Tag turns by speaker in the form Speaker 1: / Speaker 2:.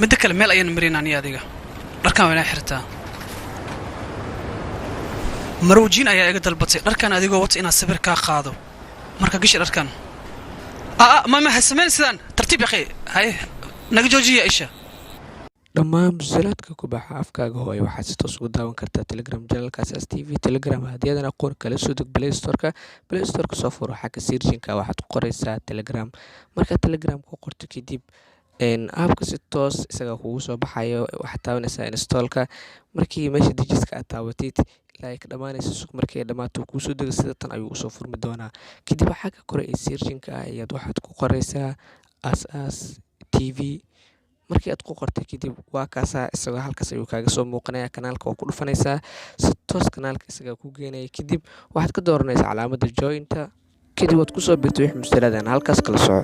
Speaker 1: midda kale meel ayaan marin aniga adiga dharkan waa inaa xirtaa marwjiin ayaa iga dalbatay dharkan adigoo wata inaad sawir kaa qaado marka gashi dharkan ma hasameyn sidaan tartiib yaqay hay naga joojiya isha
Speaker 2: dhammaan musalladka ku baxa afkaaga hooy waxaad si toos ugu daawan kartaa Telegram channelka Asaas TV Telegram hadiyadana qoor kala soo deg Play Store-ka soo furo xagga searching-ka waxaad ku qoraysaa Telegram marka Telegram ku qorto kadib aapka si toos isaga kugu soo baxayo waxaad taabanaysaa install-ka markii meesha dijiska aad taabatid ilaa ka dhamaanayso suuq markii dhamaato ku soo dego sida tan ayuu soo furmi doonaa kadib waxa ka koray searching-ka ayaad waxaad ku qoraysaa Asaas TV markii aad ku qortay kadib waa kaasa isaga halkaas ayuu kaaga soo muuqanaya kanaalka oo ku dhufanaysaa si toos kanaalka isaga ku geenaya kadib waxaad ka dooranaysaa calaamadda join-ta kadib waad ku soo biirtay wixii musalladana halkaas kala soco